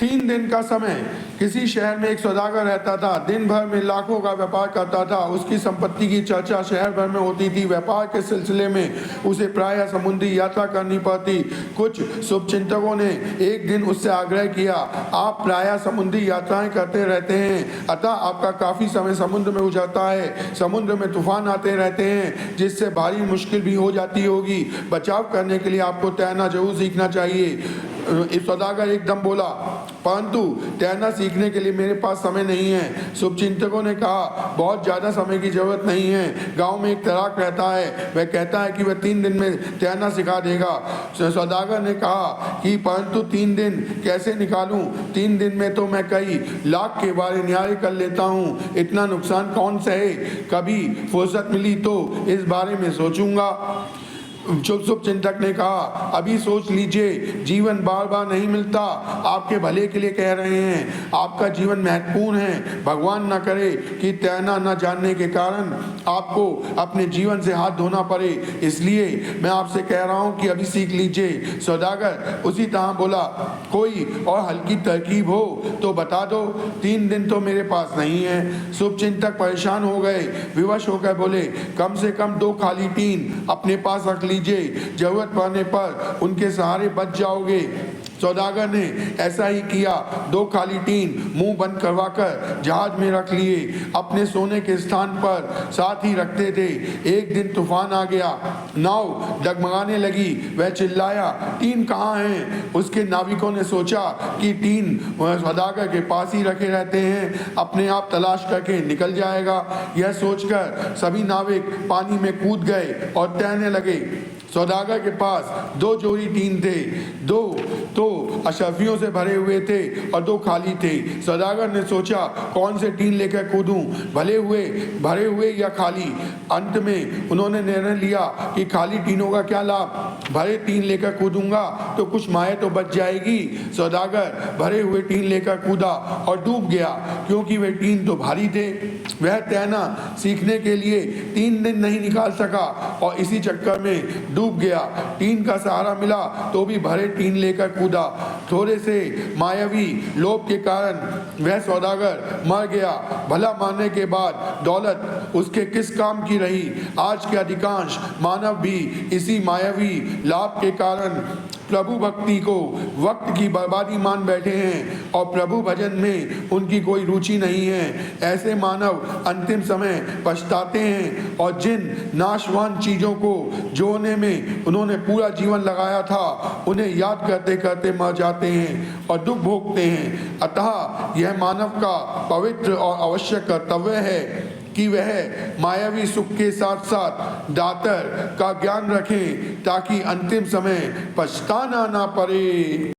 3 दिन का समय। किसी शहर में एक सौदागर रहता था। दिन भर में लाखों का व्यापार करता था। उसकी संपत्ति की चर्चा शहर भर में होती थी। व्यापार के सिलसिले में उसे प्रायः समुद्री यात्रा करनी पड़ती। कुछ शुभचिंतकों ने एक दिन उससे आग्रह किया, आप प्रायः समुद्री यात्राएं करते रहते हैं, अतः आपका काफी समय समुद्र में गुजरता है। समुद्र में तूफान आते रहते हैं, जिससे भारी मुश्किल भी हो जाती होगी। बचाव करने के लिए आपको तैरना जरूर सीखना चाहिए। इस सौदागर एकदम बोला, परंतु तैरना सीखने के लिए मेरे पास समय नहीं है। शुभचिंतकों ने कहा, बहुत ज़्यादा समय की जरूरत नहीं है। गांव में एक तैराक रहता है, वह कहता है कि वह 3 दिन में तैरना सिखा देगा। सौदागर ने कहा कि परंतु 3 दिन कैसे निकालूं? 3 दिन में तो मैं कई लाख के बारे न्याय कर लेता हूं। इतना नुकसान कौन सहे? कभी फुर्सत मिली तो इस बारे में सोचूंगा। शुभचिंतक ने कहा, अभी सोच लीजिए, जीवन बार बार नहीं मिलता। आपके भले के लिए कह रहे हैं, आपका जीवन महत्वपूर्ण है। भगवान न करे कि तैरना न जानने के कारण आपको अपने जीवन से हाथ धोना पड़े, इसलिए मैं आपसे कह रहा हूं कि अभी सीख लीजिए। सौदागर उसी तरह बोला, कोई और हल्की तरकीब हो तो बता दो, 3 दिन तो मेरे पास नहीं है। शुभचिंतक परेशान हो गए, विवश होकर बोले, कम से कम 2 खाली टीन अपने पास रख लीजिए, जरूरत पड़ने पर उनके सहारे बच जाओगे। सौदागर ने ऐसा ही किया। 2 खाली टीन मुंह बंद करवाकर जहाज में रख लिए, अपने सोने के स्थान पर साथ ही रखते थे। एक दिन तूफान आ गया, नाव डगमगाने लगी। वह चिल्लाया, टीन कहाँ हैं? उसके नाविकों ने सोचा कि टीन सौदागर के पास ही रखे रहते हैं, अपने आप तलाश करके निकल जाएगा। यह सोचकर सभी नाविक पानी में कूद गए और तैरने लगे। सौदागर के पास 2 जोड़ी टीन थे, 2 तो अशर्फियों से भरे हुए थे और 2 खाली थे। सौदागर ने सोचा, कौन से टीन लेकर कूदूं, भरे हुए या खाली? अंत में उन्होंने निर्णय लिया कि खाली टीनों का क्या लाभ, भरे टीन लेकर कूदूंगा तो कुछ माए तो बच जाएगी। सौदागर भरे हुए टीन लेकर कूदा और डूब गया, क्योंकि वे टीन तो भारी थे। वह तैरना सीखने के लिए 3 दिन नहीं निकाल सका और इसी चक्कर में डूब गया। टीन का सहारा मिला तो भी भरे टीन लेकर कूदा। थोड़े से मायावी लोभ के कारण वह सौदागर मर गया। भला मानने के बाद दौलत उसके किस काम की रही? आज के अधिकांश मानव भी इसी मायावी लाभ के कारण प्रभु भक्ति को वक्त की बर्बादी मान बैठे हैं और प्रभु भजन में उनकी कोई रुचि नहीं है। ऐसे मानव अंतिम समय पछताते हैं और जिन नाशवान चीज़ों को जोड़ने में उन्होंने पूरा जीवन लगाया था, उन्हें याद करते करते मर जाते हैं और दुख भोगते हैं। अतः यह मानव का पवित्र और आवश्यक कर्तव्य है कि वह मायावी सुख के साथ साथ दातर का ज्ञान रखें, ताकि अंतिम समय पछताना ना पड़े।